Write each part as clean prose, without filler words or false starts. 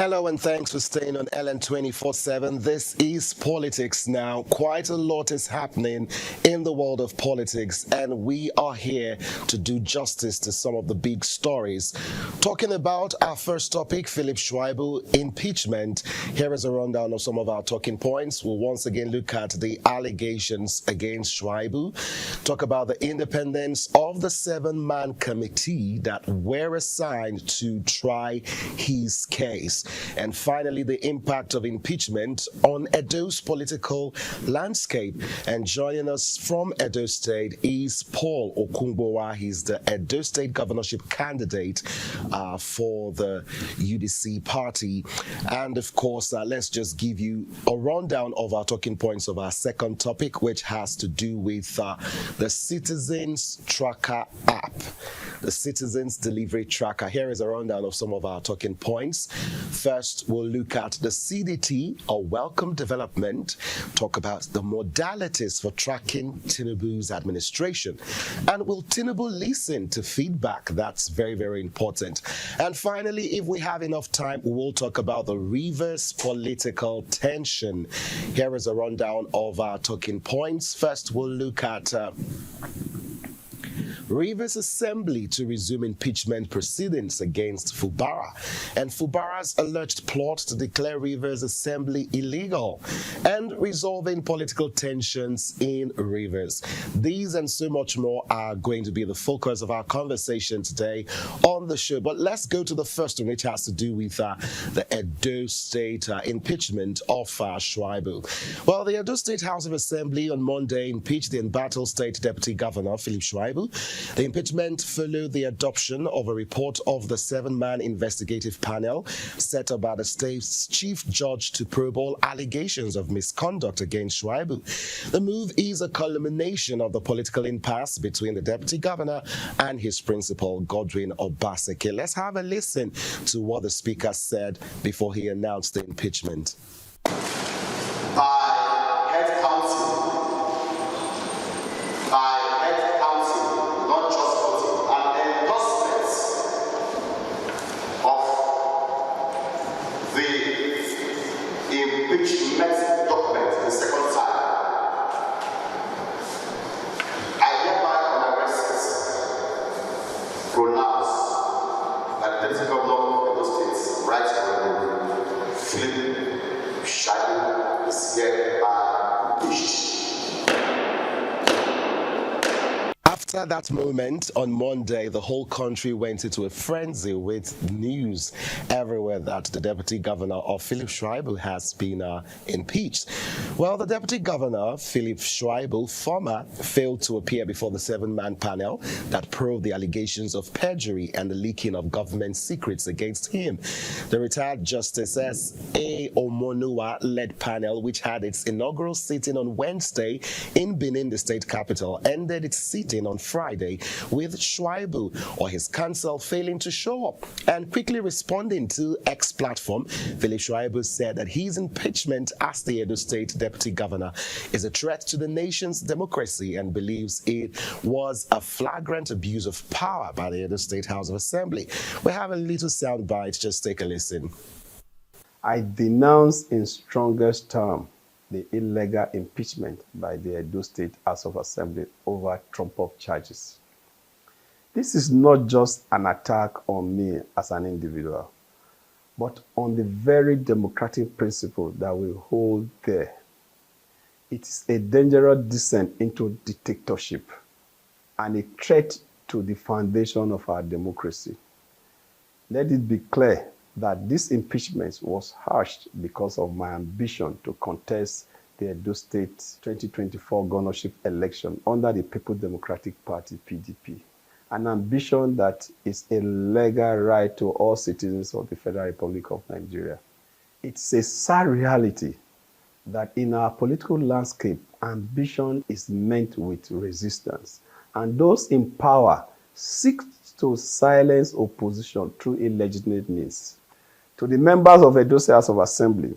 Hello and thanks for staying on LN 24/7. This is Politics Now. Quite a lot is happening in the world of politics, and we are here to do justice to some of the big stories. Talking about our first topic, Philip Shuaibu, impeachment. Here is a rundown of some of our talking points. We'll once again look at the allegations against Shuaibu, talk about the independence of the seven-man committee that were assigned to try his case. And finally, the impact of impeachment on Edo's political landscape. And joining us from Edo State is Paul Okungbowa. He's the Edo State governorship candidate for the UDC party. And of course, let's just give you a rundown of our talking points of our second topic, which has to do with the Citizens Tracker app. The Citizens Delivery Tracker. Here is a rundown of some of our talking points. First, we'll look at the CDT, a welcome development, talk about the modalities for tracking Tinubu's administration. And will Tinubu listen to feedback? That's very, very important. And finally, if we have enough time, we'll talk about the Rivers political tension. Here is a rundown of our talking points. First, we'll look at Rivers Assembly to resume impeachment proceedings against Fubara, and Fubara's alleged plot to declare Rivers Assembly illegal, and resolving political tensions in Rivers. These and so much more are going to be the focus of our conversation today on the show. But let's go to the first one, which has to do with the Edo State impeachment of Shuaibu. Well, the Edo State House of Assembly on Monday impeached the embattled State Deputy Governor Philip Shuaibu. The impeachment followed the adoption of a report of the seven-man investigative panel set up by the state's chief judge to probe all allegations of misconduct against Shuaibu. The move is a culmination of the political impasse between the deputy governor and his principal, Godwin Obaseki. Let's have a listen to what the speaker said before he announced the impeachment. Imeachment document, the second time. I hereby on arrest pronounce that the Deputy Governor of Edo State, Right Honorable Philip Shuaibu, is hereby impeached. After that moment on Monday, the whole country went into a frenzy with news everywhere that the deputy governor of Philip Shuaibu has been impeached. Well, the deputy governor, Philip Shuaibu, former, failed to appear before the seven-man panel that probed the allegations of perjury and the leaking of government secrets against him. The retired Justice S.A. Omonua-led panel, which had its inaugural sitting on Wednesday in Benin, the state capital, ended its sitting on Friday with Shuaibu or his counsel failing to show up. And quickly responding to X platform, Philip Shuaibu said that his impeachment as the Edo State Deputy Governor is a threat to the nation's democracy and believes it was a flagrant abuse of power by the Edo State House of Assembly. We have a little sound bite, just take a listen. I denounce in strongest terms the illegal impeachment by the Edo State House of Assembly over trump-up charges. This is not just an attack on me as an individual, but on the very democratic principle that we hold there. It is a dangerous descent into dictatorship and a threat to the foundation of our democracy. Let it be clear that this impeachment was hushed because of my ambition to contest the Edo State 2024 governorship election under the People's Democratic Party, PDP, an ambition that is a legal right to all citizens of the Federal Republic of Nigeria. It's a sad reality that in our political landscape, ambition is met with resistance, and those in power seek to silence opposition through illegitimate means. To the members of Edo State House of Assembly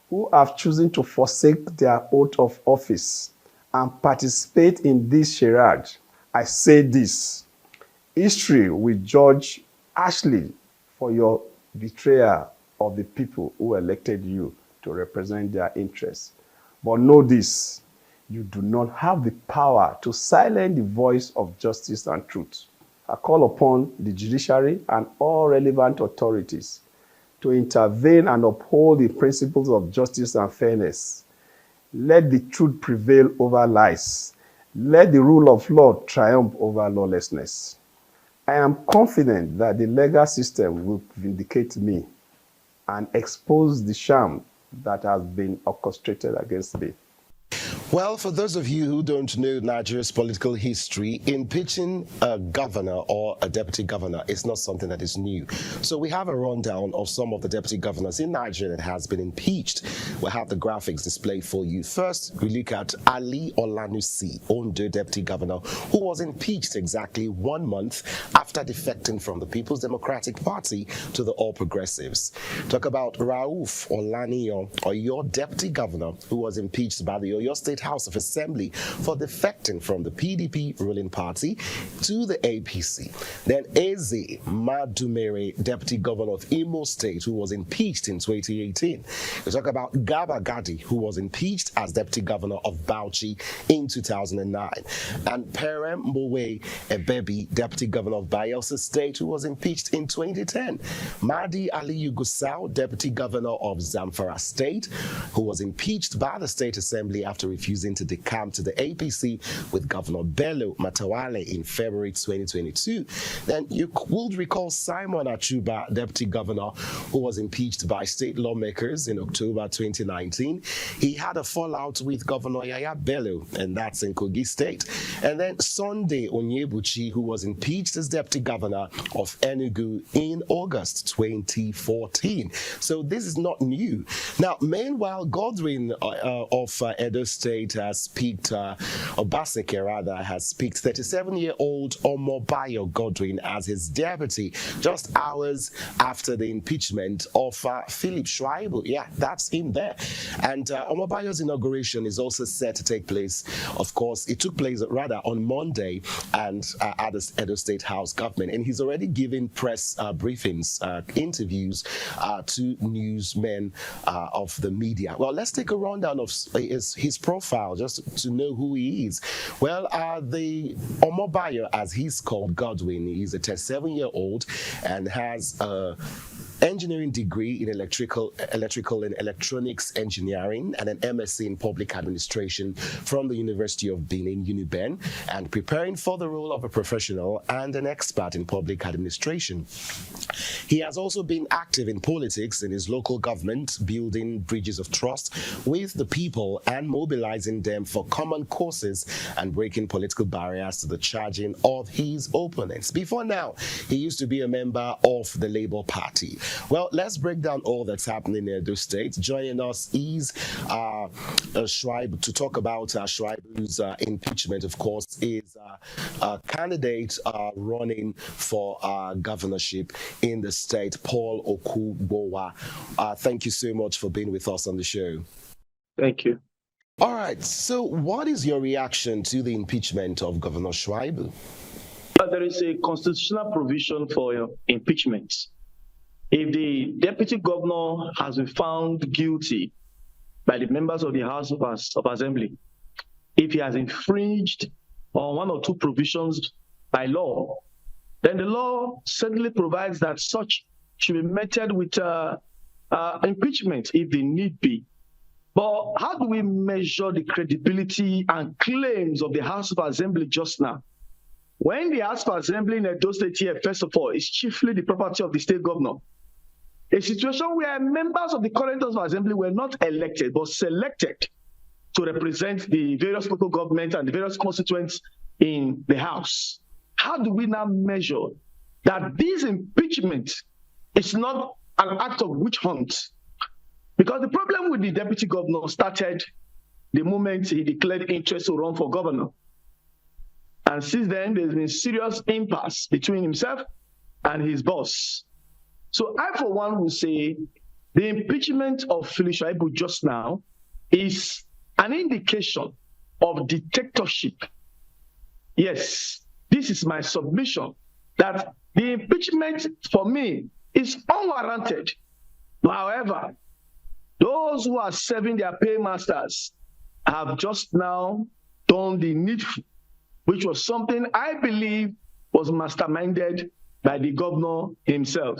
who have chosen to forsake their oath of office and participate in this charade, I say this: history will judge harshly for your betrayal of the people who elected you to represent their interests. But know this, you do not have the power to silence the voice of justice and truth. I call upon the judiciary and all relevant authorities to intervene and uphold the principles of justice and fairness. Let the truth prevail over lies. Let the rule of law triumph over lawlessness. I am confident that the legal system will vindicate me and expose the sham that has been orchestrated against me. Well, for those of you who don't know Nigeria's political history, impeaching a governor or a deputy governor is not something that is new. So we have a rundown of some of the deputy governors in Nigeria that has been impeached. We'll have the graphics displayed for you. First, we look at Ali Olanusi, Ondo deputy governor, who was impeached exactly 1 month after defecting from the People's Democratic Party to the All Progressives. Talk about Rauf Olaniyan, Oyo deputy governor, who was impeached by the Oyo State House of Assembly for defecting from the PDP ruling party to the APC. Then Eze Madumere, deputy governor of Imo State, who was impeached in 2018. We talk about Gaba Gadi, who was impeached as deputy governor of Bauchi in 2009. And Perem Mowe Ebebi, deputy governor of Bayelsa State, who was impeached in 2010. Mahdi Aliyu Gusau, deputy governor of Zamfara State, who was impeached by the State Assembly after refusing to decamp to the APC with Governor Bello Matawale in February 2022. Then you would recall Simon Achuba, deputy governor, who was impeached by state lawmakers in October 2019. He had a fallout with Governor Yaya Bello, and that's in Kogi State. And then Sunday Onyebuchi, who was impeached as deputy governor of Enugu in August 2014. So this is not new. Now, meanwhile, Godwin of Edo State has picked, Obaseke rather, has picked 37-year-old Omobayo Godwin as his deputy just hours after the impeachment of Philip Shuaibu. Yeah, that's him there. And Omobayo's inauguration is also set to take place. Of course, it took place rather on Monday and at the Edo State House government. And he's already given press briefings, interviews to newsmen of the media. Well, let's take a rundown of his profile just to know who he is. Well, the Omobayo, as he's called, Godwin, he's a 37-year-old and has a engineering degree in electrical and electronics engineering and an MSc in public administration from the University of Benin, UNIBEN, and preparing for the role of a professional and an expert in public administration. He has also been active in politics in his local government, building bridges of trust with the people and mobilizing them for common causes and breaking political barriers to the charging of his opponents. Before now, he used to be a member of the Labour Party. Well, let's break down all that's happening in Edo State. Joining us is Shuaibu to talk about Shuaibu's impeachment. Of course, is a candidate running for governorship in the state, Paul Okubowa. Thank you so much for being with us on the show. Thank you. All right. So, what is your reaction to the impeachment of Governor Shuaibu? There is a constitutional provision for impeachment. If the deputy governor has been found guilty by the members of the House of Assembly, if he has infringed on one or two provisions by law, then the law certainly provides that such should be meted with impeachment if they need be. But how do we measure the credibility and claims of the House of Assembly just now? When the House of Assembly in Edo State here, first of all, is chiefly the property of the state governor, a situation where members of the current House of Assembly were not elected but selected to represent the various local governments and the various constituents in the House. How do we now measure that this impeachment is not an act of witch hunt? Because the problem with the deputy governor started the moment he declared interest to run for governor. And since then, there's been serious impasse between himself and his boss. So I, for one, will say the impeachment of Philip Shuaibu just now is an indication of dictatorship. Yes, this is my submission, that the impeachment for me is unwarranted. But however, those who are serving their paymasters have just now done the needful, which was something I believe was masterminded by the governor himself.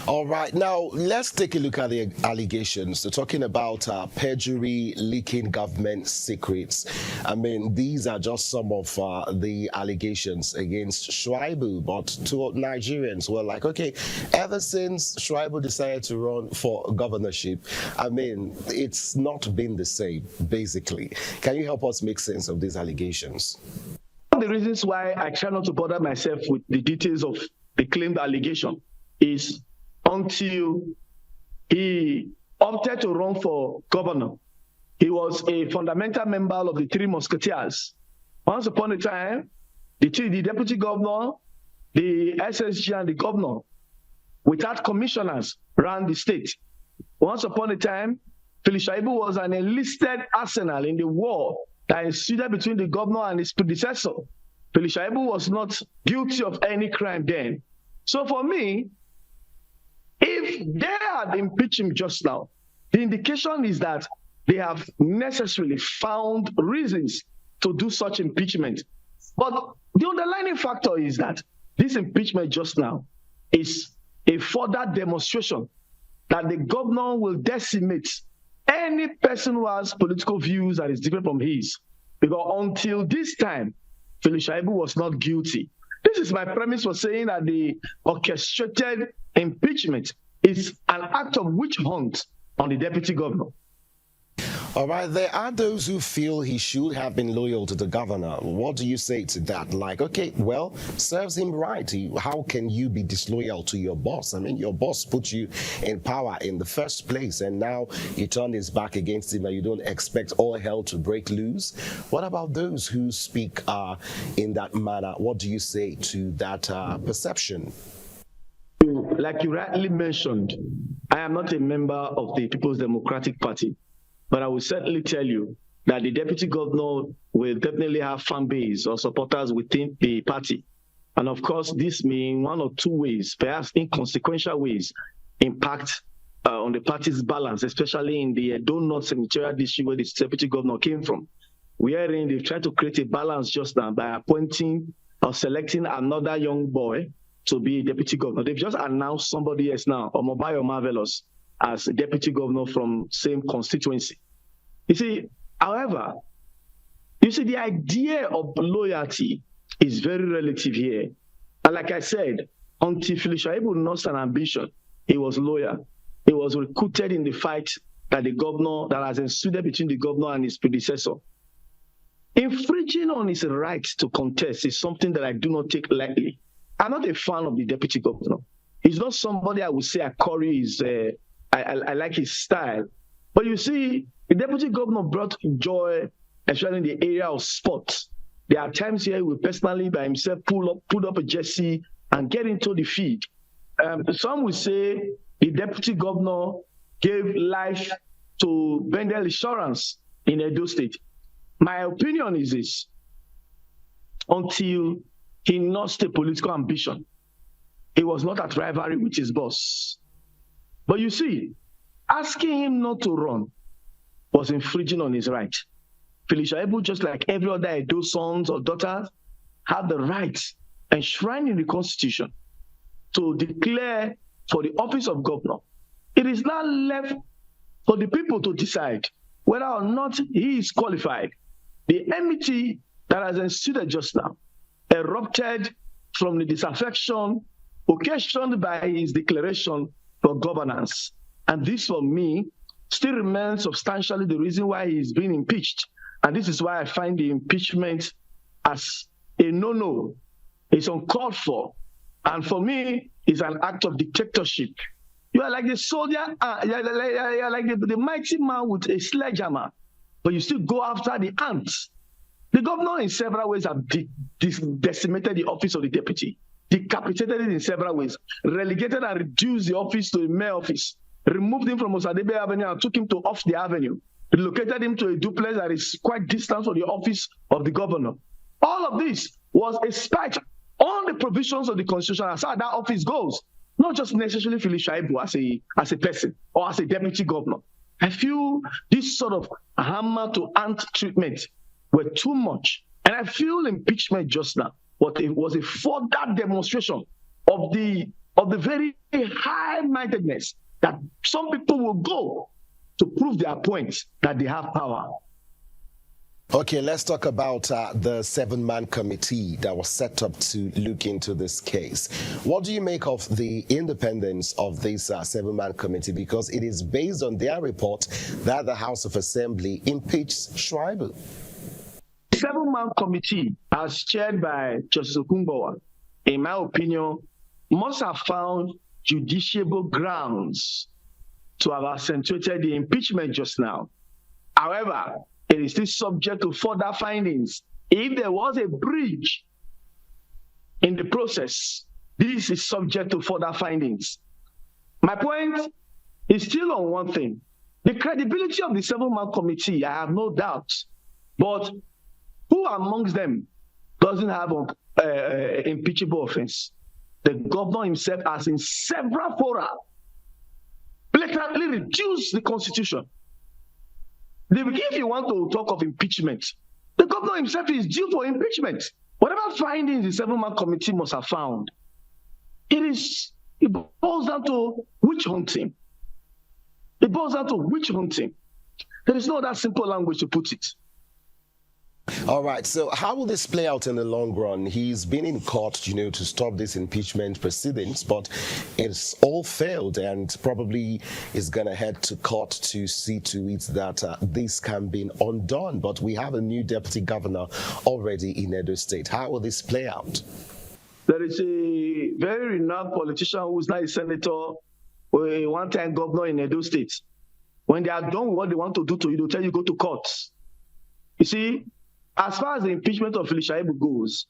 All right, now let's take a look at the allegations. They're talking about perjury, leaking government secrets. I mean, these are just some of the allegations against Shuaibu, but to Nigerians were like, okay, ever since Shuaibu decided to run for governorship, I mean, it's not been the same, basically. Can you help us make sense of these allegations? One of the reasons why I try not to bother myself with the details of the claimed allegation is until he opted to run for governor. He was a fundamental member of the Three Musketeers. Once upon a time, the deputy governor, the SSG, and the governor, without commissioners, ran the state. Once upon a time, Shuaibu was an enlisted arsenal in the war that ensued between the governor and his predecessor. Shuaibu was not guilty of any crime then. So for me, if they had impeached him just now, the indication is that they have necessarily found reasons to do such impeachment. But the underlying factor is that this impeachment just now is a further demonstration that the governor will decimate any person who has political views that is different from his. Because until this time, Shuaibu was not guilty. This is my premise for saying that the orchestrated impeachment is an act of witch hunt on the deputy governor. All right, there are those who feel he should have been loyal to the governor. What do you say to that? Like, okay, well, serves him right. How can you be disloyal to your boss? I mean, your boss put you in power in the first place, and now you turn his back against him and you don't expect all hell to break loose. What about those who speak in that manner? What do you say to that perception? Like you rightly mentioned, I am not a member of the People's Democratic Party. But I will certainly tell you that the deputy governor will definitely have fan base or supporters within the party. And of course, this may in one or two ways, perhaps inconsequential ways, impact on the party's balance, especially in the Donut Senatorial District where the deputy governor came from. Wherein they've tried to create a balance just now by appointing or selecting another young boy to be a deputy governor. They've just announced somebody else now, Omobayo Marvelous, as a deputy governor from same constituency. You see, however, the idea of loyalty is very relative here. And like I said, until Shuaibu lost an ambition, he was loyal. He was recruited in the fight that has ensued between the governor and his predecessor. Infringing on his right to contest is something that I do not take lightly. I'm not a fan of the deputy governor. He's not somebody I would say I like his style. But you see, the deputy governor brought joy, especially in the area of sports. There are times here he will personally by himself pull up a jersey and get into the field. Some will say the deputy governor gave life to Bendel Insurance in Edo State. My opinion is this: until he lost a political ambition, he was not at rivalry with his boss. But you see, asking him not to run was infringing on his right. Shuaibu, just like every other Edo sons or daughters, have the right enshrined in the Constitution to declare for the office of governor. It is now left for the people to decide whether or not he is qualified. The enmity that has ensued just now erupted from the disaffection occasioned by his declaration for governance. And this, for me, still remains substantially the reason why he is being impeached. And this is why I find the impeachment as a no-no. It's uncalled for. And for me, it's an act of dictatorship. You are like the soldier, you're like the mighty man with a sledgehammer, but you still go after the ants. The governor in several ways have decimated the office of the deputy, decapitated it in several ways, relegated and reduced the office to a mere office, removed him from Osadebe Avenue and took him to off the avenue, relocated him to a duplex that is quite distant from the office of the governor. All of this was a spite on the provisions of the Constitution as far as that office goes. not just necessarily Philip Shuaibu as a person or as a deputy governor. I feel this sort of hammer to ant treatment were too much. And I feel impeachment just now, but it was a further demonstration of the very high-mindedness that some people will go to prove their point that they have power. Okay, let's talk about the 7-man committee that was set up to look into this case. What do you make of the independence of this 7-man committee? Because it is based on their report that the House of Assembly impeached Shuaibu. The 7-man committee, as chaired by Justice Okunbowa, in my opinion, must have found judiciable grounds to have accentuated the impeachment just now. However, it is still subject to further findings. If there was a breach in the process, this is subject to further findings. My point is still on one thing. The credibility of the 7-man committee, I have no doubt. But who amongst them doesn't have an impeachable offense? The governor himself has in several fora blatantly reduced the Constitution. If you want to talk of impeachment, the governor himself is due for impeachment. Whatever findings the 7-man committee must have found, it boils down to witch hunting. It boils down to witch hunting. There is no other simple language to put it. All right, so how will this play out in the long run? He's been in court, to stop this impeachment proceedings, but it's all failed and probably is going to head to court to see to it that this can be undone. But we have a new deputy governor already in Edo State. How will this play out? There is a very renowned politician who's now a senator, or a one-time governor in Edo State. When they are done with what they want to do to you, they'll tell you go to court. You see, as far as the impeachment of Philip Shuaibu goes,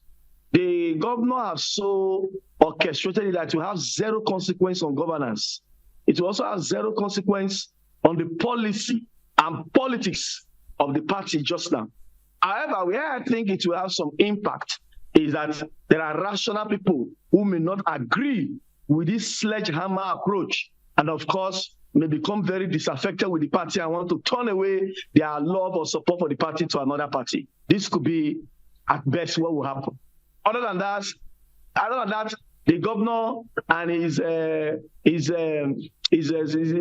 the governor has so orchestrated it that it will have zero consequence on governance. It will also have zero consequence on the policy and politics of the party just now. However, where I think it will have some impact is that there are rational people who may not agree with this sledgehammer approach, and of course, may become very disaffected with the party and want to turn away their love or support for the party to another party. This could be, at best, what will happen. Other than that, the governor and his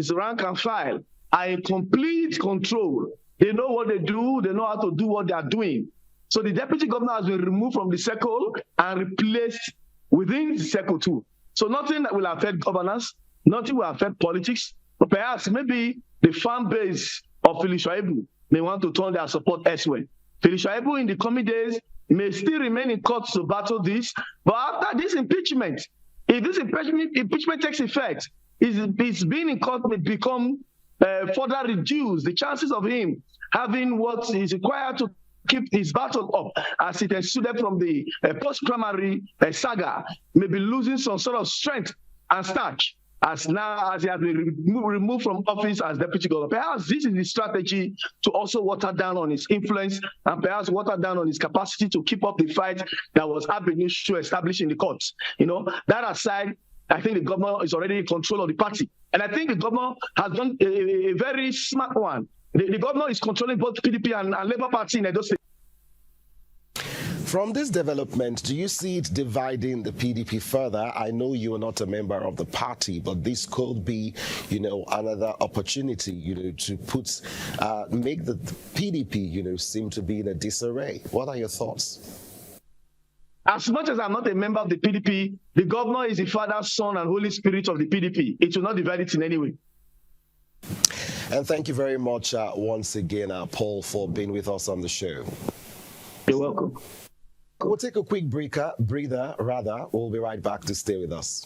rank and file are in complete control. They know what they do. They know how to do what they are doing. So the deputy governor has been removed from the circle and replaced within the circle too. So nothing that will affect governance, nothing will affect politics. But perhaps maybe the fan base of Philip Shuaibu may want to turn their support elsewhere. Philip Shuaibu in the coming days may still remain in court to battle this. But after this impeachment, if this impeachment takes effect, his being in court may become further reduced. The chances of him having what is required to keep his battle up as it ensued from the post-primary saga may be losing some sort of strength and starch as he has been removed from office as deputy governor. Perhaps this is the strategy to also water down on his influence and perhaps water down on his capacity to keep up the fight that was established in the courts. That aside, I think the governor is already in control of the party. And I think the governor has done a very smart one. The governor is controlling both PDP and Labour Party in Edo State. From this development, do you see it dividing the PDP further? I know you are not a member of the party, but this could be, another opportunity, to make the PDP, seem to be in a disarray. What are your thoughts? As much as I'm not a member of the PDP, the governor is the Father, Son, and Holy Spirit of the PDP. It will not divide it in any way. And thank you very much once again, Paul, for being with us on the show. You're welcome. We'll take a quick breather. We'll be right back to stay with us.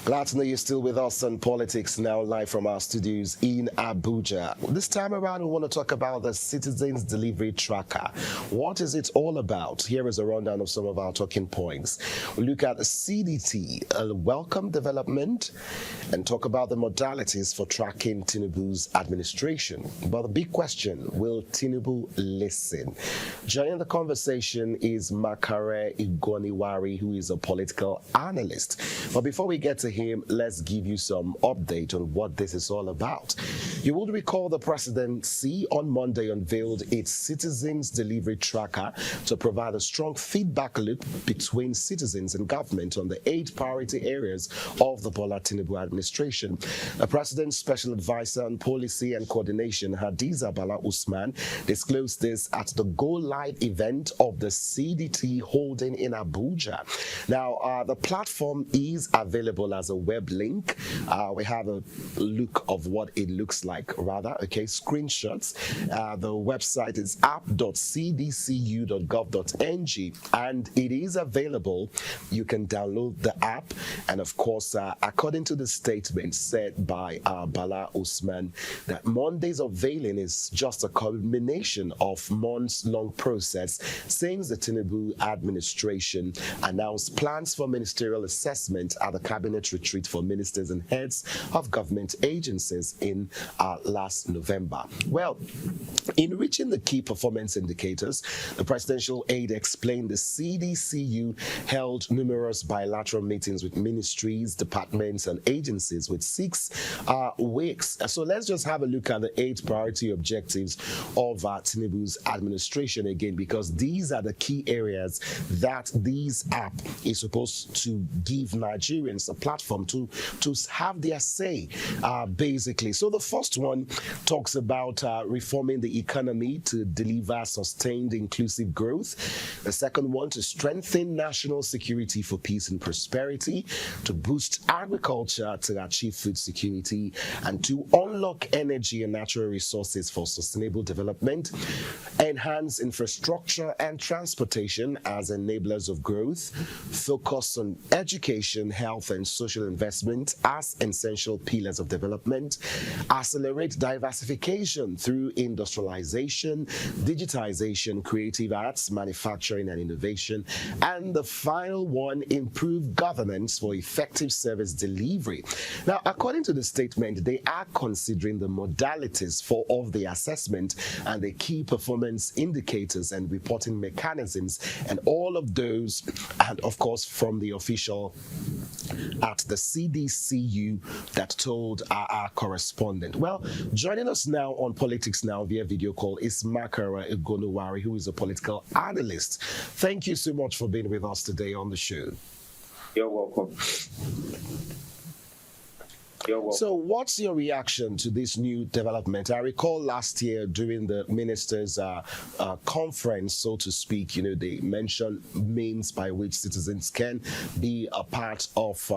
Glad to know you're still with us on Politics Now, live from our studios in Abuja. This time around, we want to talk about the Citizens Delivery Tracker. What is it all about? Here is a rundown of some of our talking points. We look at the CDT, a welcome development, and talk about the modalities for tracking Tinubu's administration. But the big question, will Tinubu listen? Joining the conversation is Makare Igoniwari, who is a political analyst. But before we get to him, let's give you some update on what this is all about. You will recall the presidency on Monday unveiled its Citizens Delivery Tracker to provide a strong feedback loop between citizens and government on the 8 priority areas of the Bola Tinubu administration. The president's special advisor on policy and coordination, Hadiza Bala Usman, disclosed this at the Go Live event of the CDT holding in Abuja. Now, the platform is available as a web link. We have a look of what it looks like, screenshots. The website is app.cdcu.gov.ng, and it is available. You can download the app, and of course, according to the statement said by Bala Usman, that Monday's unveiling is just a culmination of months-long process since the Tinubu administration announced plans for ministerial assessment at the cabinet retreat for ministers and heads of government agencies in last November. Well, in reaching the key performance indicators, the presidential aide explained the CDCU held numerous bilateral meetings with ministries, departments, and agencies with 6 weeks. So let's just have a look at the 8 priority objectives of Tinubu's administration again, because these are the key areas that this app is supposed to give Nigerians a platform to have their say, basically. So the first one talks about reforming the economy to deliver sustained inclusive growth. The second one, to strengthen national security for peace and prosperity, to boost agriculture to achieve food security, and to unlock energy and natural resources for sustainable development, enhance infrastructure and transportation as enablers of growth, focus on education, health, and social investment as essential pillars of development, accelerate diversification through industrialization, digitization, creative arts, manufacturing, and innovation, and the final one, improve governance for effective service delivery. Now, according to the statement, they are considering the modalities of the assessment and the key performance indicators and reporting mechanisms, and all of those, and of course from the official at the CDCU that told our correspondent. Well, joining us now on Politics Now via video call is Makara Igonuwari, who is a political analyst. Thank you so much for being with us today on the show. You're welcome. So what's your reaction to this new development? I recall last year during the ministers' conference, so to speak, they mentioned means by which citizens can be a part of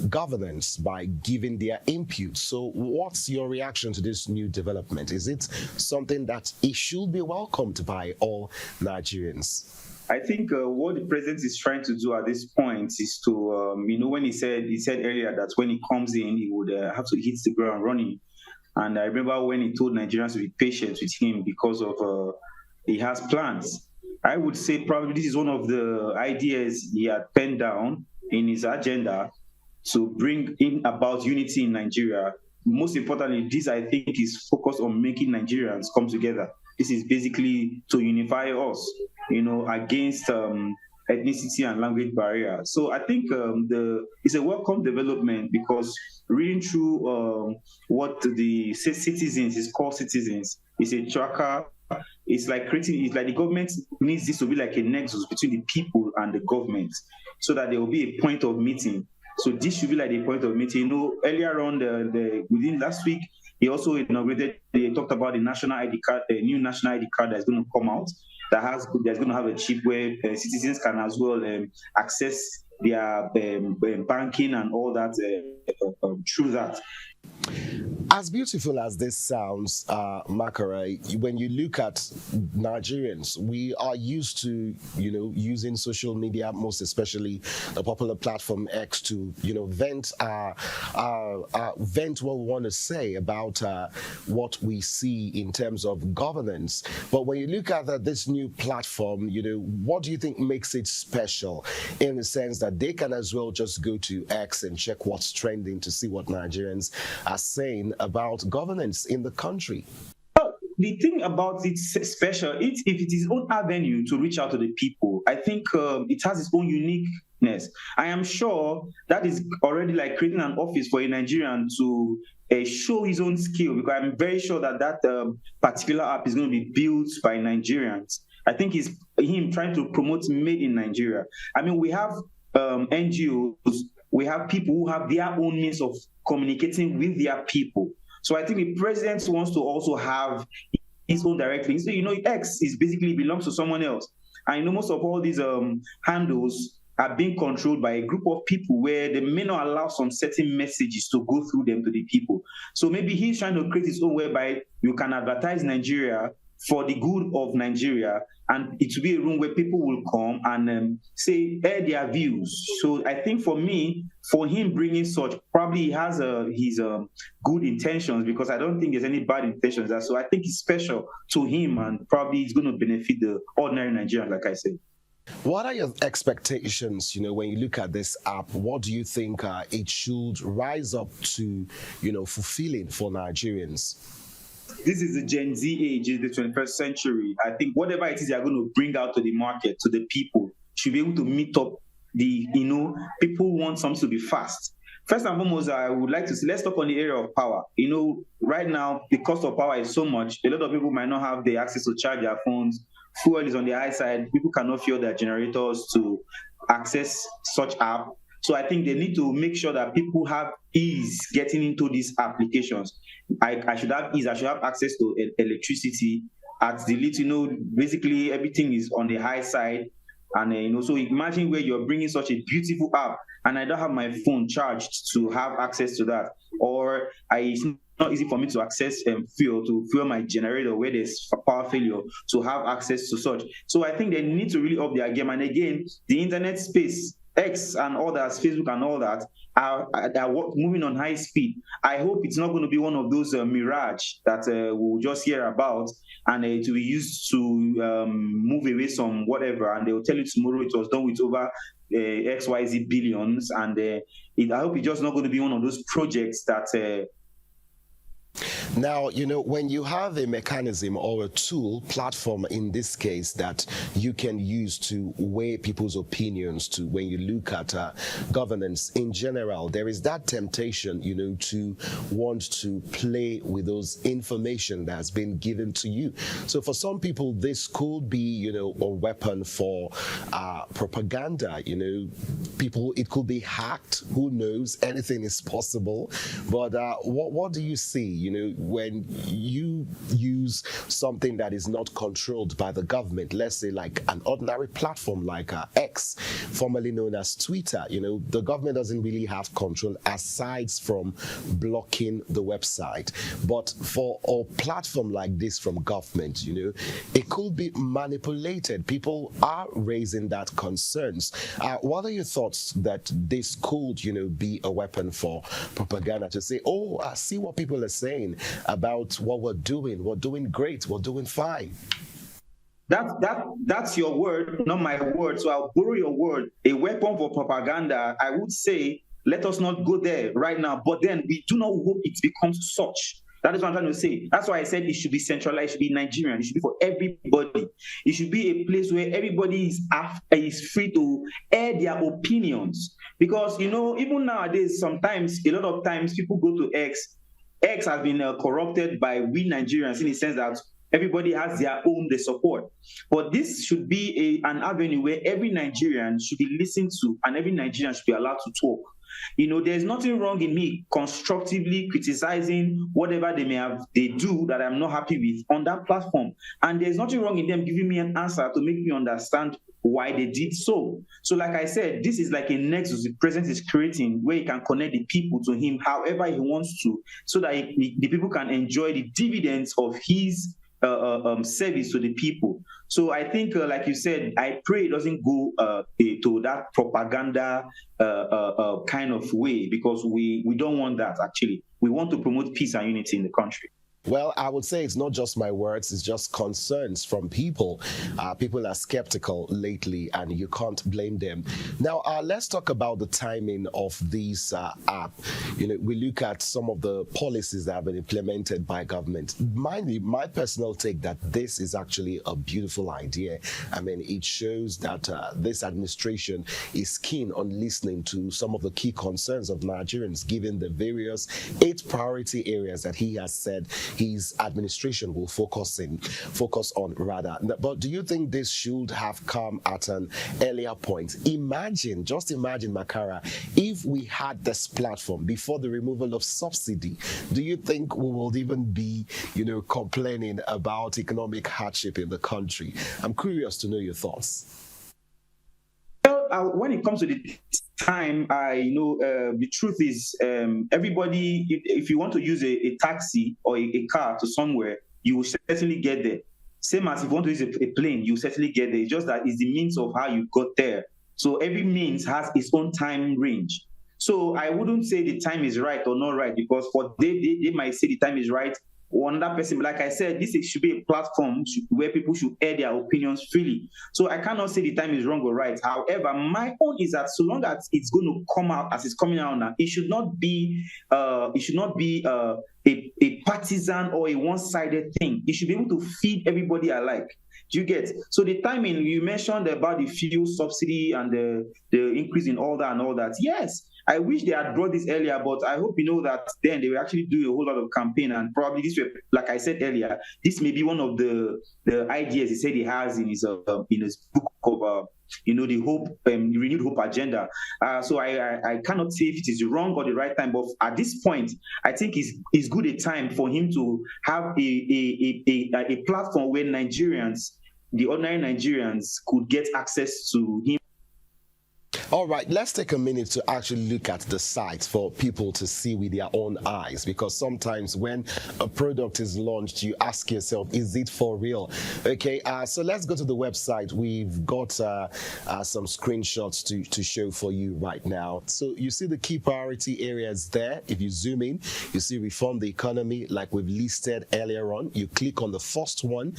governance by giving their input. So what's your reaction to this new development? Is it something that it should be welcomed by all Nigerians? I think what the president is trying to do at this point is to, when he said earlier that when he comes in, he would have to hit the ground running. And I remember when he told Nigerians to be patient with him because of he has plans. I would say probably this is one of the ideas he had penned down in his agenda to bring in about unity in Nigeria. Most importantly, this I think is focused on making Nigerians come together. This is basically to unify us, against ethnicity and language barrier. So I think it's a welcome development, because reading through what the citizens is called citizens is a tracker. It's like the government needs this to be like a nexus between the people and the government, so that there will be a point of meeting. So this should be like a point of meeting. Earlier on, within last week, he also inaugurated. They talked about the national ID card, the new national ID card that's going to come out. That's going to have a chip where citizens can as well access their banking and all that through that. As beautiful as this sounds, Makara, when you look at Nigerians, we are used to, using social media, most especially the popular platform X, to, vent what we want to say about what we see in terms of governance. But when you look at this new platform, what do you think makes it special, in the sense that they can as well just go to X and check what's trending to see what Nigerians are saying about governance in the country? The thing about it special, if it is its own avenue to reach out to the people, I think it has its own uniqueness. I am sure that is already like creating an office for a Nigerian to show his own skill, because I'm very sure that particular app is going to be built by Nigerians. I think it's him trying to promote made in Nigeria. I mean, we have NGOs, we have people who have their own means of communicating with their people. So I think the president wants to also have his own direct link. So, X is basically belongs to someone else. And most of all these handles are being controlled by a group of people where they may not allow some certain messages to go through them to the people. So maybe he's trying to create his own whereby you can advertise Nigeria for the good of Nigeria, and it will be a room where people will come and air their views. So I think for him bringing such, probably he has his good intentions, because I don't think there's any bad intentions. So I think it's special to him, and probably it's going to benefit the ordinary Nigerian, like I said. What are your expectations, when you look at this app? What do you think it should rise up to, fulfilling for Nigerians? This is the Gen Z age, is the 21st century. I think whatever it is you're going to bring out to the market, to the people, should be able to meet up people want something to be fast. First and foremost, I would like to see, let's talk on the area of power. Right now, the cost of power is so much. A lot of people might not have the access to charge their phones. Fuel is on the high side. People cannot fuel their generators to access such app. So I think they need to make sure that people have ease getting into these applications. I should have ease. I should have access to electricity at the little. Basically everything is on the high side. And so imagine where you're bringing such a beautiful app, and I don't have my phone charged to have access to that, or it's not easy for me to access fuel to fuel my generator where there's power failure, to have access to such. So I think they need to really up their game. And again, the internet space, X and all that, Facebook and all that, are moving on high speed. I hope it's not going to be one of those mirage that we'll just hear about, and it will be used to move away some whatever, and they will tell you tomorrow it was done with over XYZ billions. And I hope it's just not going to be one of those projects that Now, when you have a mechanism or a tool, platform in this case, that you can use to weigh people's opinions, to when you look at governance in general, there is that temptation, to want to play with those information that has been given to you. So for some people, this could be, a weapon for propaganda. It could be hacked. Who knows? Anything is possible. But what do you see, when you use something that is not controlled by the government, let's say like an ordinary platform like X, formerly known as Twitter, the government doesn't really have control aside from blocking the website. But for a platform like this from government, it could be manipulated. People are raising that concerns. What are your thoughts that this could, be a weapon for propaganda, to say, see what people are saying about what we're doing great, we're doing fine? That's your word, not my word. So I'll borrow your word. A weapon for propaganda, I would say, let us not go there right now. But then we do not hope it becomes such. That is what I'm trying to say. That's why I said it should be centralized, it should be Nigerian, it should be for everybody. It should be a place where everybody is free to air their opinions. Because, even nowadays, a lot of times people go to X. X has been corrupted by we Nigerians, in the sense that everybody has their own support. But this should be an avenue where every Nigerian should be listened to, and every Nigerian should be allowed to talk. There's nothing wrong in me constructively criticizing whatever they do that I'm not happy with on that platform. And there's nothing wrong in them giving me an answer to make me understand why they did so. So, like I said, this is like a nexus the president is creating where he can connect the people to him however he wants to, so that the people can enjoy the dividends of his service to the people. So I think, like you said, I pray it doesn't go to that propaganda kind of way, because we don't want that, actually. We want to promote peace and unity in the country. Well, I would say it's not just my words, it's just concerns from people. People are skeptical lately, and you can't blame them. Now, let's talk about the timing of this app. We look at some of the policies that have been implemented by government. My personal take that this is actually a beautiful idea. I mean, it shows that this administration is keen on listening to some of the key concerns of Nigerians, given the various 8 priority areas that he has said his administration will focus on rather. But do you think this should have come at an earlier point? Just imagine, Makara, if we had this platform before the removal of subsidy, do you think we would even be, complaining about economic hardship in the country? I'm curious to know your thoughts. Well, when it comes to the time, the truth is, everybody, if you want to use a taxi or a car to somewhere, you will certainly get there. Same as if you want to use a plane, you will certainly get there. It's just that it's the means of how you got there. So every means has its own time range. So I wouldn't say the time is right or not right, because for they might say the time is right. Another person, like I said, this should be a platform where people should air their opinions freely. So I cannot say the time is wrong or right. However, my own is that so long as it's going to come out as it's coming out now, it should not be a partisan or a one-sided thing. It should be able to feed everybody alike. Do you get? So the timing, you mentioned about the fuel subsidy and the increase in all that. Yes, I wish they had brought this earlier, but I hope that then they will actually do a whole lot of campaign, and probably this way, like I said earlier, this may be one of the ideas he said he has in his book of the hope, renewed hope agenda. So I cannot say if it is wrong or the right time, but at this point, I think it's good a time for him to have a platform where Nigerians, the ordinary Nigerians, could get access to him. All right, let's take a minute to actually look at the site for people to see with their own eyes, because sometimes when a product is launched, you ask yourself, is it for real? Okay, so let's go to the website. We've got some screenshots to show for you right now. So you see the key priority areas there. If you zoom in, you see reform the economy, like we've listed earlier on. You click on the first one,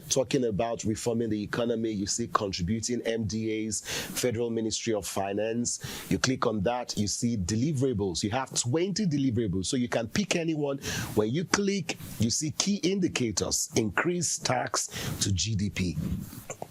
talking about reforming the economy. You see contributing MDAs, Federal Ministry of Finance. You click on that, you see deliverables. You have 20 deliverables, so you can pick anyone. When you click, you see key indicators, increase tax to GDP.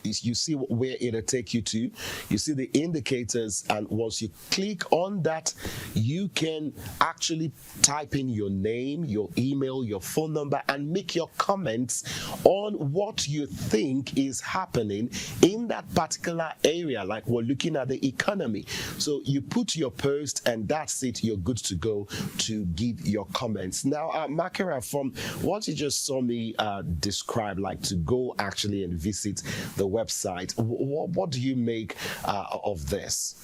You see where it'll take you to. You see the indicators, and once you click on that, you can actually type in your name, your email, your phone number, and make your comments on what you think is happening in that particular area. Like we're looking at the economy. So you put your post, and that's it. You're good to go to give your comments. Now, Makara, from what you just saw me describe, like to go actually and visit the website, what do you make of this?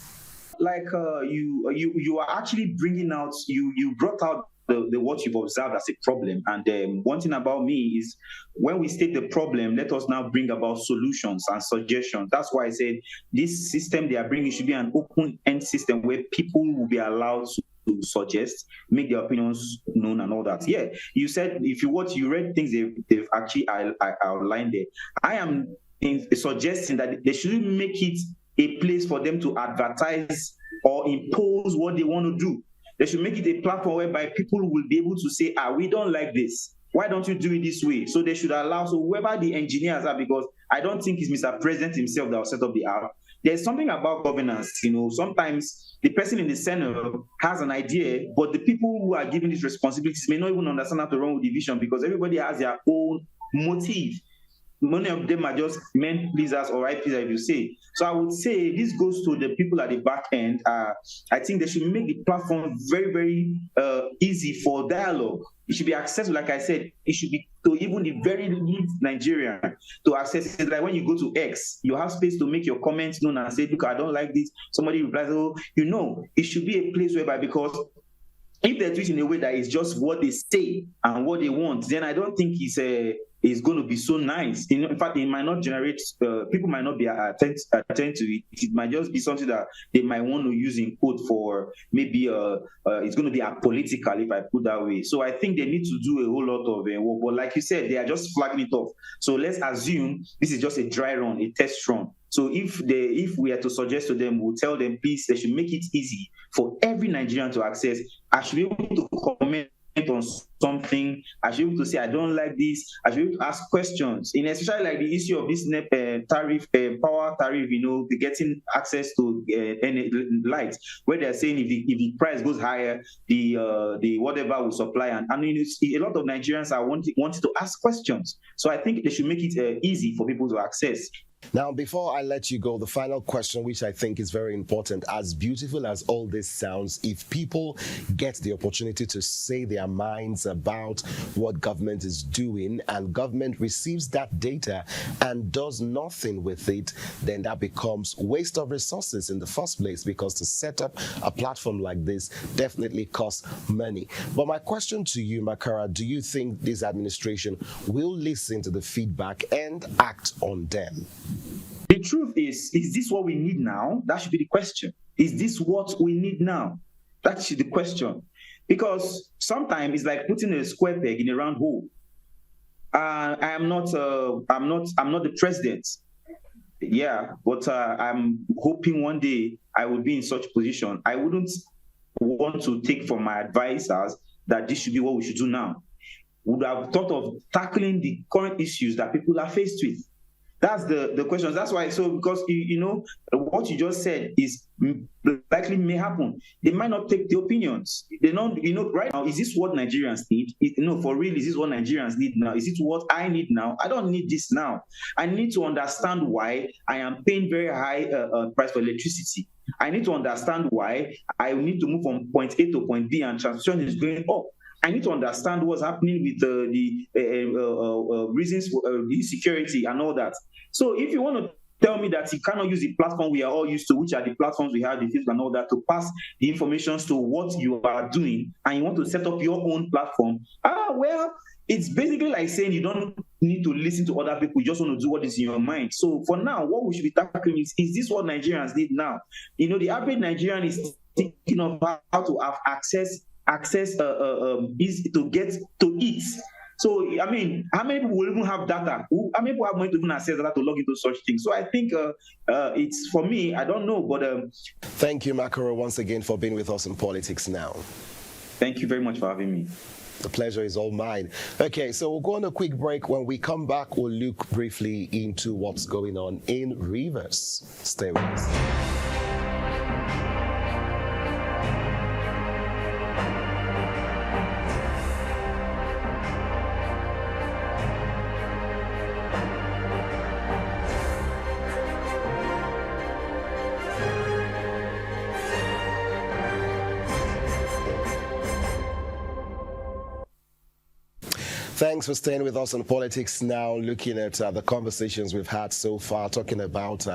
Like you are actually bringing out, you brought out the what you've observed as a problem. And one thing about me is, when we state the problem, let us now bring about solutions and suggestions. That's why I said this system they are bringing should be an open-end system where people will be allowed to suggest, make their opinions known and all that. Yeah, you said if you read things they've actually outlined there. I am suggesting that they shouldn't make it a place for them to advertise or impose what they want to do. They should make it a platform whereby people will be able to say, we don't like this. Why don't you do it this way? So they should allow, so whoever the engineers are, because I don't think it's Mr. President himself that will set up the app. There's something about governance, sometimes the person in the center has an idea, but the people who are given these responsibilities may not even understand how to run with the vision, because everybody has their own motive. Many of them are just men pleasers or right pleasers, if you say. So I would say this goes to the people at the back end. I think they should make the platform very, very easy for dialogue. It should be accessible, like I said. It should be to even the very least Nigerian to access it. Like when you go to X, you have space to make your comments known and say, look, I don't like this. Somebody replies, oh, it should be a place whereby, because if they tweet in a way that is just what they say and what they want, then I don't think it's going to be so nice. In fact, it might not generate, people might not be attend to it. It might just be something that they might want to use in quote for maybe it's going to be apolitical, if I put that way. So I think they need to do a whole lot of work. But like you said, they are just flagging it off. So let's assume this is just a dry run, a test run. So if we are to suggest to them, we'll tell them, please, they should make it easy for every Nigerian to access. I should be able to comment on something. I should be able to say, I don't like this. I should be able to ask questions. In especially like the issue of this tariff, power tariff, the getting access to light, where they're saying if the price goes higher, the whatever will supply. And I mean, a lot of Nigerians are wanting to ask questions. So I think they should make it easy for people to access. Now, before I let you go, the final question, which I think is very important, as beautiful as all this sounds, if people get the opportunity to say their minds about what government is doing and government receives that data and does nothing with it, then that becomes waste of resources in the first place, because to set up a platform like this definitely costs money. But my question to you, Makara, do you think this administration will listen to the feedback and act on them? The truth is this what we need now? That should be the question. Is this what we need now? That should be the question. Because sometimes it's like putting a square peg in a round hole. I'm not the president. Yeah, but I'm hoping one day I will be in such a position. I wouldn't want to take from my advisors that this should be what we should do now. Would have thought of tackling the current issues that people are faced with. That's the question. That's why. So because what you just said is likely may happen. They might not take the opinions. They don't. Right now, is this what Nigerians need? For real, is this what Nigerians need now? Is it what I need now? I don't need this now. I need to understand why I am paying very high price for electricity. I need to understand why I need to move from point A to point B and transition is going up. I need to understand what's happening with the reasons for insecurity and all that. So if you want to tell me that you cannot use the platform we are all used to, which are the platforms we have, the things and all that, to pass the information to what you are doing, and you want to set up your own platform, well, it's basically like saying you don't need to listen to other people, you just want to do what is in your mind. So for now, what we should be tackling is this what Nigerians need now? The average Nigerian is thinking of how to have access is to get to eat. So, I mean, how many people will even have data? How many people have money to even access data to log into such things? So I think it's, for me, I don't know, but... Thank you, Makara, once again for being with us in Politics Now. Thank you very much for having me. The pleasure is all mine. Okay, so we'll go on a quick break. When we come back, we'll look briefly into what's going on in Rivers. Stay with us. Thanks for staying with us on Politics Now, looking at the conversations we've had so far, talking about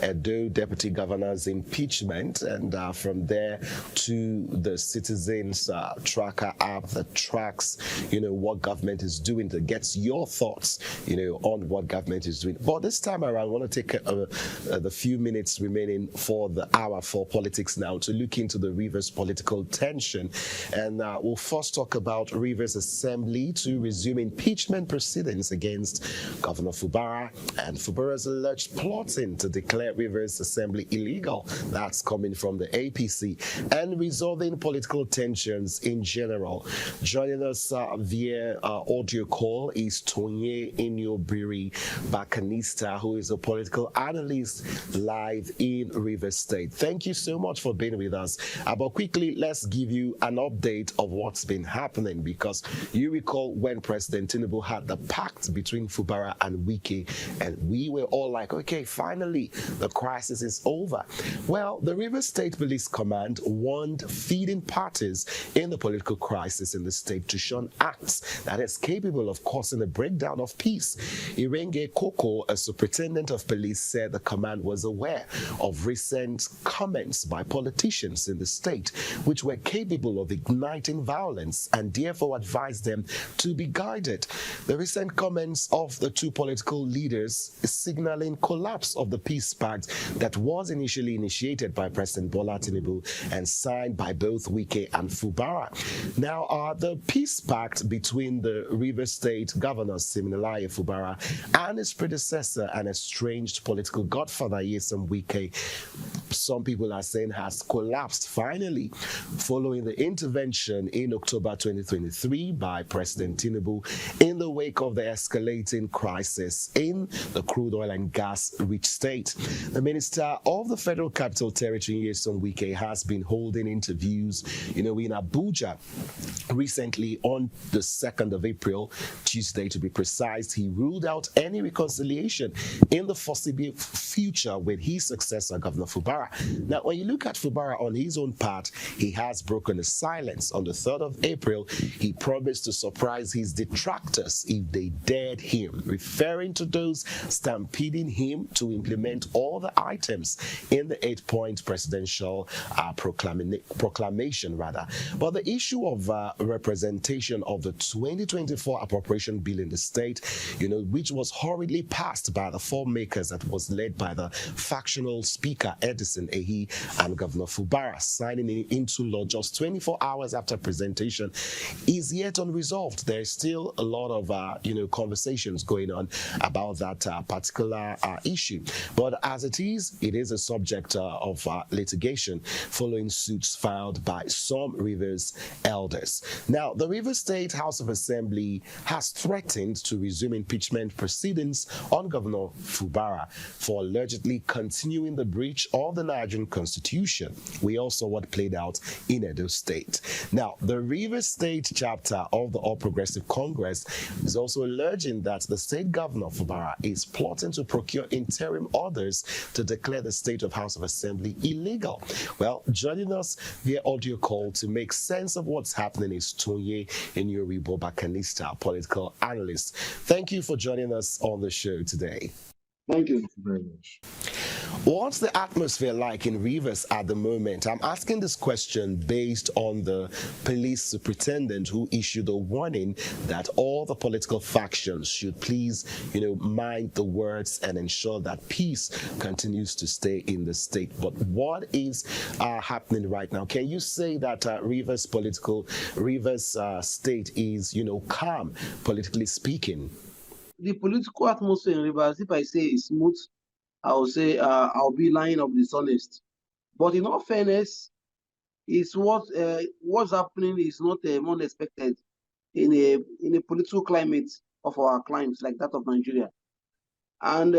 Edo Deputy Governor's impeachment, and from there to the Citizens Tracker app that tracks, what government is doing, that gets your thoughts, on what government is doing. But this time around, I want to take the few minutes remaining for the hour for Politics Now to look into the Rivers political tension. And we'll first talk about Rivers Assembly to resume impeachment proceedings against Governor Fubara and Fubara's alleged plotting to declare Rivers Assembly illegal. That's coming from the APC, and resolving political tensions in general. Joining us via audio call is Tonye Inyobiri Bakanista, who is a political analyst live in Rivers State. Thank you so much for being with us. But quickly, let's give you an update of what's been happening, because you recall when President Tinubu had the pact between Fubara and Wike, and we were all like, okay, finally, the crisis is over. Well, the Rivers State Police Command warned feeding parties in the political crisis in the state to shun acts that is capable of causing a breakdown of peace. Irenge Koko, a superintendent of police, said the command was aware of recent comments by politicians in the state, which were capable of igniting violence, and therefore advised them to be guided. The recent comments of the two political leaders is signaling collapse of the peace pact that was initially initiated by President Bola Tinubu and signed by both Wike and Fubara. Now, the peace pact between the Rivers State Governor Siminalayi Fubara and his predecessor and estranged political godfather Nyesom Wike, some people are saying has collapsed finally following the intervention in October 2023 by President Tinubu in the wake of the escalating crisis in the crude oil and gas rich state. The Minister of the Federal Capital Territory, Nyesom Wike, has been holding interviews, in Abuja recently on the 2nd of April, Tuesday to be precise. He ruled out any reconciliation in the foreseeable future with his successor, Governor Fubara. Now, when you look at Fubara on his own part, he has broken his silence. On the 3rd of April, he promised to surprise his detractors if they dared him, referring to those stampeding him to implement all the items in the 8-point presidential proclamation. But the issue of representation of the 2024 appropriation bill in the state, which was hurriedly passed by the four makers, that was led by the factional speaker Edison Ehi and Governor Fubara, signing it into law just 24 hours after presentation, is yet unresolved. There's still a lot of conversations going on about that particular issue. But as it is a subject of litigation following suits filed by some Rivers elders. Now, the Rivers State House of Assembly has threatened to resume impeachment proceedings on Governor Fubara for allegedly continuing the breach of the Nigerian Constitution. We also saw what played out in Edo State. Now, the Rivers State chapter of the All Progressive Congress is also alleging that the state governor Fubara is plotting to procure interim orders to declare the state of House of Assembly illegal. Well, joining us via audio call to make sense of what's happening is Tonye Enyoribo Bakanista, political analyst. Thank you for joining us on the show today. Thank you very much. What's the atmosphere like in Rivers at the moment? I'm asking this question based on the police superintendent who issued a warning that all the political factions should please, mind the words and ensure that peace continues to stay in the state. But what is happening right now? Can you say that Rivers state is, calm, politically speaking? The political atmosphere in Rivers, if I say is smooth, I will say I'll be lying or dishonest. But in all fairness, it's what's happening is not unexpected in a political climate of our climes like that of Nigeria, and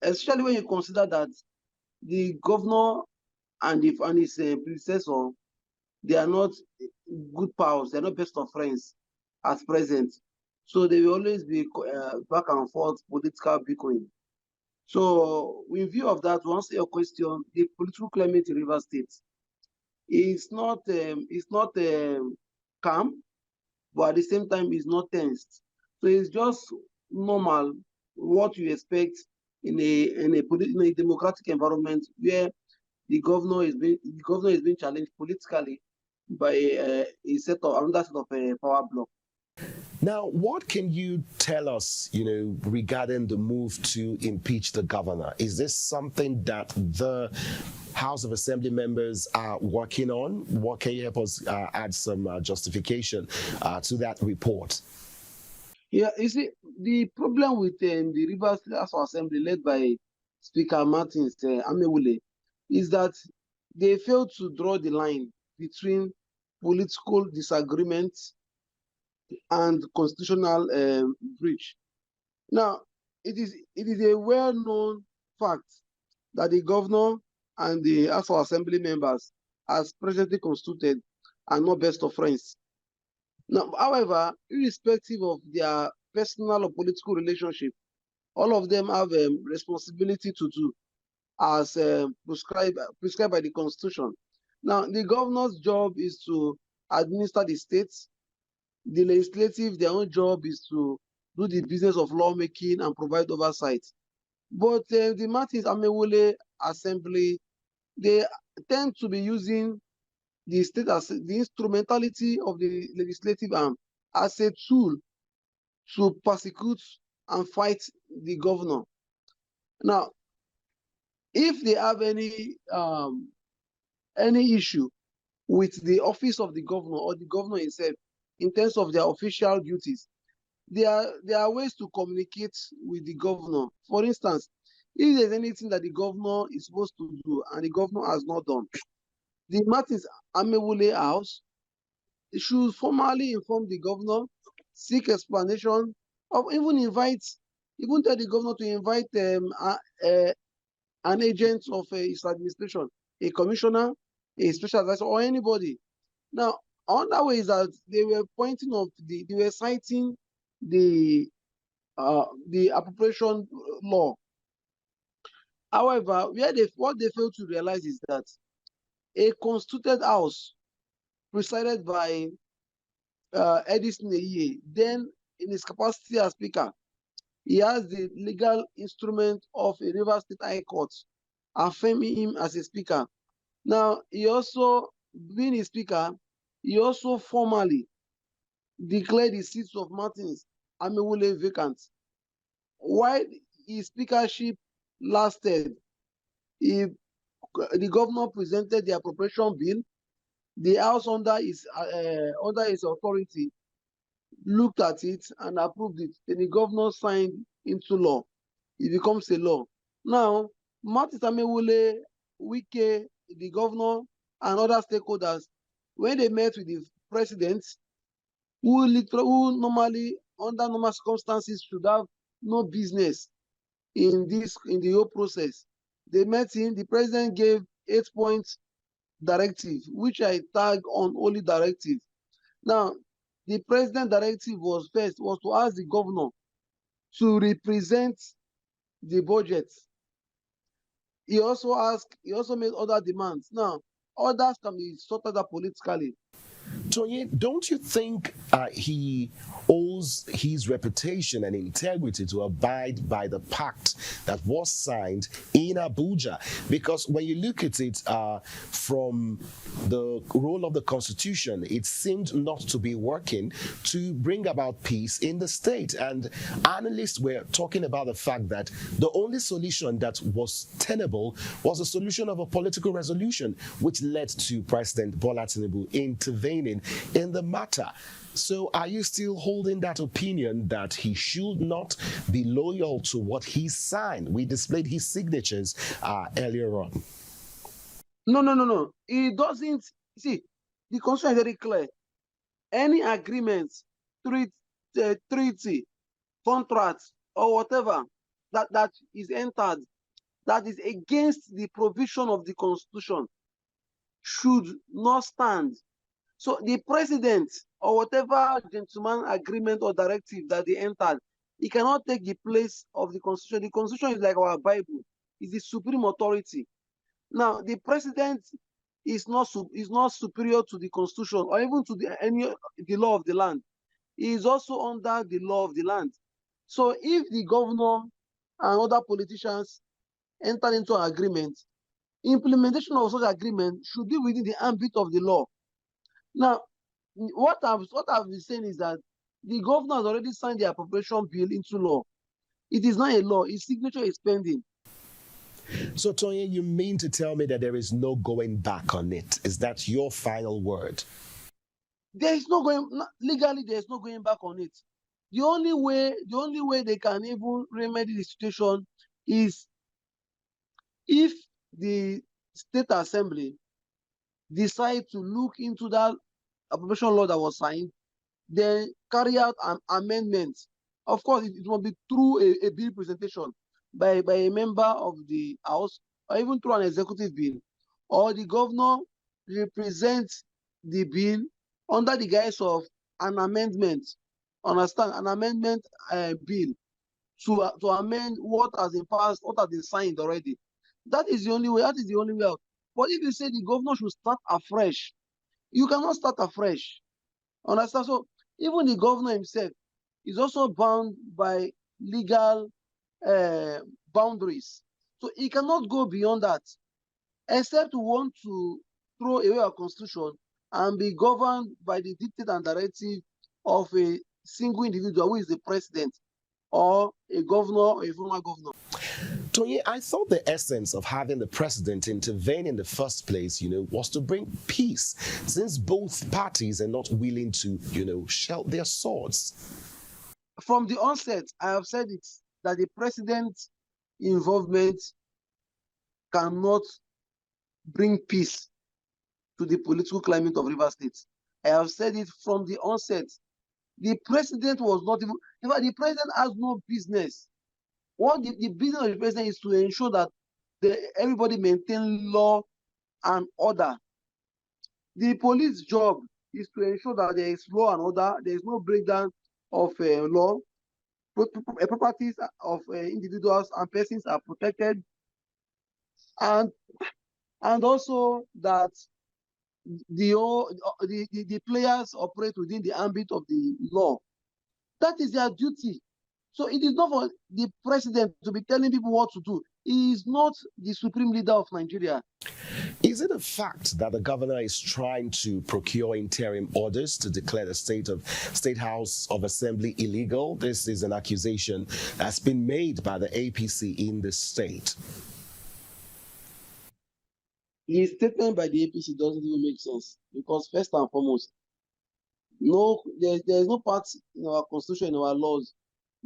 especially when you consider that the governor and his predecessor, they are not good pals, they are not best of friends at present. So they will always be back and forth political bickering. So, in view of that, to answer your question, the political climate in Rivers State is not calm, but at the same time, it's not tensed. So it's just normal what you expect in a democratic environment where the governor is being challenged politically by another set of power block. Now, what can you tell us, regarding the move to impeach the governor? Is this something that the House of Assembly members are working on? What can you help us add some justification to that report? Yeah, you see, the problem with the Rivers House of Assembly led by Speaker Martins Amewule is that they failed to draw the line between political disagreements and constitutional breach. Now, it is a well-known fact that the governor and the House of Assembly members, as presently constituted, are not best of friends. Now, however, irrespective of their personal or political relationship, all of them have responsibility to do as prescribed by the Constitution. Now, the governor's job is to administer the states. The legislative, their own job is to do the business of lawmaking and provide oversight. But the Martins Amewole Assembly, they tend to be using the state as the instrumentality of the legislative arm as a tool to persecute and fight the governor. Now, if they have any issue with the office of the governor or the governor himself in terms of their official duties, there are ways to communicate with the governor. For instance, if there's anything that the governor is supposed to do and the governor has not done, the Martins Amewole House should formally inform the governor, seek explanation, or even tell the governor to invite an agent of his administration, a commissioner, a special advisor, or anybody. Now, another way is that they were they were citing the appropriation law. However, what they fail to realize is that a constituted house presided by Edison Eye, then in his capacity as speaker, he has the legal instrument of a Rivers State High Court affirming him as a speaker. Now, he also, being a speaker, he also formally declared the seats of Martins Amewole vacant. While his speakership lasted, the governor presented the appropriation bill. The House under his authority looked at it and approved it. Then the governor signed into law. It becomes a law. Now, Martins Amewole, Wike, the governor, and other stakeholders, when they met with the president, who normally, under normal circumstances, should have no business in the whole process, they met him. The president gave 8-point directive, which I tag on only directive. Now, the president directive was to ask the governor to represent the budget. He also made other demands. Now, others can be sorted out politically. Tony, don't you think he owes his reputation and integrity to abide by the pact that was signed in Abuja? Because when you look at it from the role of the Constitution, it seemed not to be working to bring about peace in the state. And analysts were talking about the fact that the only solution that was tenable was a solution of a political resolution, which led to President Bola Tinubu intervening in the matter. So are you still holding that opinion that he should not be loyal to what he signed? We displayed his signatures earlier on. No. He doesn't. See, the Constitution is very clear. Any agreement, treaty, contract, or whatever that is entered that is against the provision of the Constitution should not stand. So the president or whatever gentleman agreement or directive that they entered, it cannot take the place of the Constitution. The Constitution is like our Bible. It's the supreme authority. Now, the president is not superior to the Constitution or even to the law of the land. He is also under the law of the land. So if the governor and other politicians enter into an agreement, implementation of such agreement should be within the ambit of the law. Now, what I've been saying is that the governor has already signed the appropriation bill into law. It is not a law. His signature is pending. So, Tony, you mean to tell me that there is no going back on it? Is that your final word? There is legally, there is no going back on it. The only way they can even remedy the situation is if the State Assembly decide to look into that appropriation law that was signed, then carry out an amendment. Of course, it will be through a bill presentation by a member of the House, or even through an executive bill, or the governor represents the bill under the guise of an amendment, understand, an amendment bill to amend what has been passed, what has been signed already. That is the only way. That is the only way out. But if you say the governor should start afresh, you cannot start afresh. Understand? So even the governor himself is also bound by legal boundaries. So he cannot go beyond that, except to want to throw away our constitution and be governed by the dictate and directive of a single individual who is the president or a governor or a former governor. Tony, I thought the essence of having the president intervene in the first place, was to bring peace, since both parties are not willing to, sheath their swords. From the onset, I have said it, that the president's involvement cannot bring peace to the political climate of Rivers State. I have said it from the onset. The president was not even, in fact, the president has no business. What the business of the president is to ensure that everybody maintain law and order. The police job is to ensure that there is law and order, there is no breakdown of law, properties of individuals and persons are protected, and also that the players operate within the ambit of the law. That is their duty. So it is not for the president to be telling people what to do. He is not the supreme leader of Nigeria. Is it a fact that the governor is trying to procure interim orders to declare the State House of Assembly illegal? This is an accusation that's been made by the APC in the state. The statement by the APC doesn't even make sense, because first and foremost, there is no part in our constitution, in our laws,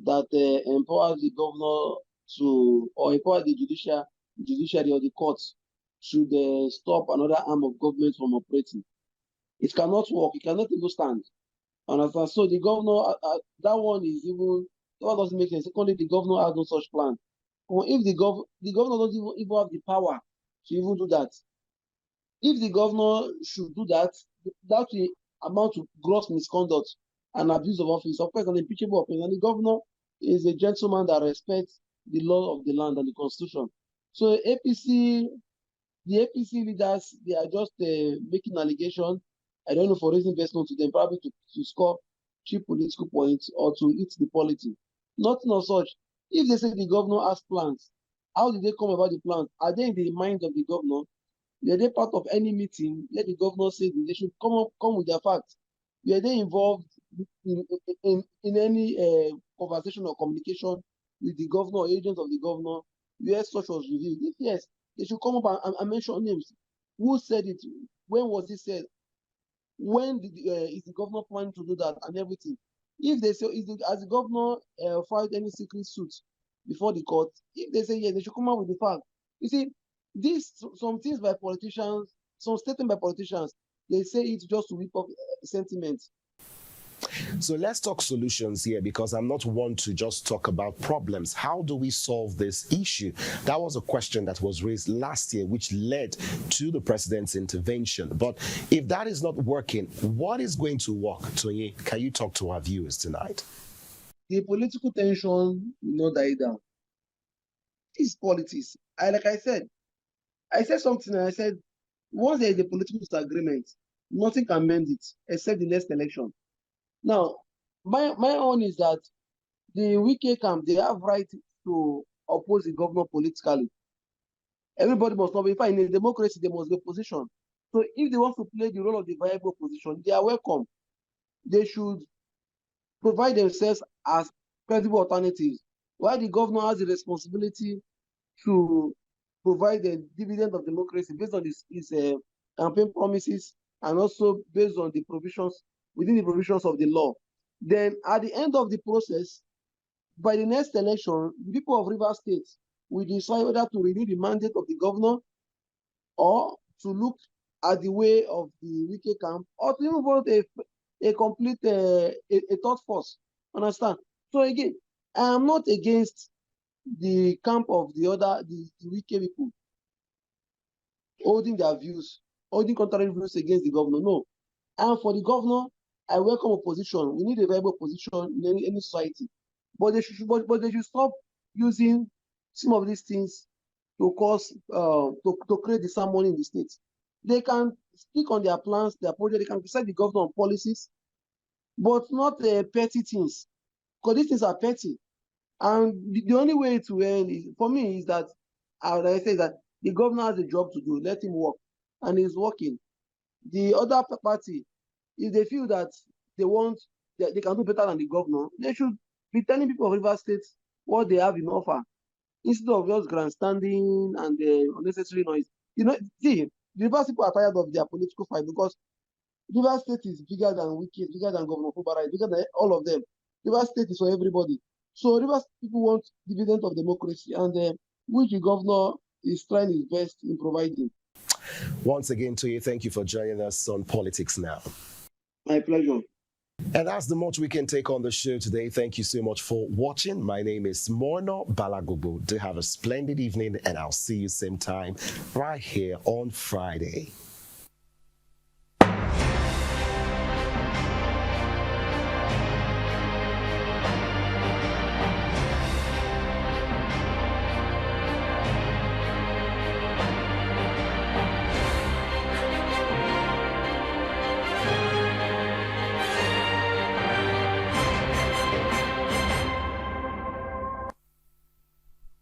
that empowers the governor to, or empower the judiciary or the courts to stop another arm of government from operating. It cannot work. It cannot even stand. Understand? So the governor, that one doesn't make sense. Secondly, the governor has no such plan. If the governor doesn't even have the power to even do that, if the governor should do that, that will amount to gross misconduct and abuse of office, of course, an impeachable offense. And the governor is a gentleman that respects the law of the land and the constitution. So the APC leaders, they are just making allegations. I don't know, for reason best known to them, probably to score cheap political points or to eat the polity. Nothing of such. If they say the governor has plans, how did they come about the plans? Are they in the mind of the governor? Were they part of any meeting? Let the governor say they should come with their facts. Were they involved in any conversation or communication with the governor or agents of the governor where such was reviewed? If yes, they should come up and mention names. Who said it? When was it said? When is the governor planning to do that and everything? If they say, has the governor filed any secret suit before the court? If they say yes, they should come out with the fact. You see, some things by politicians, some statements by politicians, they say it just to whip up sentiment. So let's talk solutions here, because I'm not one to just talk about problems. How do we solve this issue? That was a question that was raised last year, which led to the president's intervention. But if that is not working, what is going to work? Tony, can you talk to our viewers tonight? The political tension will not die down. It's politics. Like I said something, and I said, once there is a political disagreement, nothing can mend it except the next election. Now, my own is that the Wike camp, they have right to oppose the governor politically. Everybody must not be. In fact, in a democracy, there must be opposition. So if they want to play the role of the viable opposition, they are welcome. They should provide themselves as credible alternatives, while the governor has the responsibility to provide the dividend of democracy based on his campaign promises and also based on the provisions, within the provisions of the law. Then at the end of the process, by the next election, the people of Rivers State will decide whether to renew the mandate of the governor or to look at the way of the Wike camp, or to even vote a complete a third force. Understand? So again, I am not against the camp of the Wike people holding their views, holding contrary views against the governor. No, I am for the governor I welcome opposition. We need a viable opposition in any society. But they should stop using some of these things to cause to create disharmony in the state. They can speak on their plans, their project. They can criticize the government on policies, but not petty things, because these things are petty. And the only way to end is, for me, is that I say that the governor has a job to do. Let him work, and he's working. The other party, if they feel that they can do better than the governor, they should be telling people of Rivers State what they have in offer, instead of just grandstanding and unnecessary noise. See, the Rivers people are tired of their political fight, because Rivers State is bigger than Wiki, bigger than Governor Fubara, bigger than all of them. Rivers State is for everybody. So Rivers people want dividend of democracy, and which the governor is trying his best in providing. Once again, to you, thank you for joining us on Politics Now. My pleasure. And that's the much we can take on the show today. Thank you so much for watching. My name is Morno Balagobo. Do have a splendid evening, and I'll see you same time right here on Friday.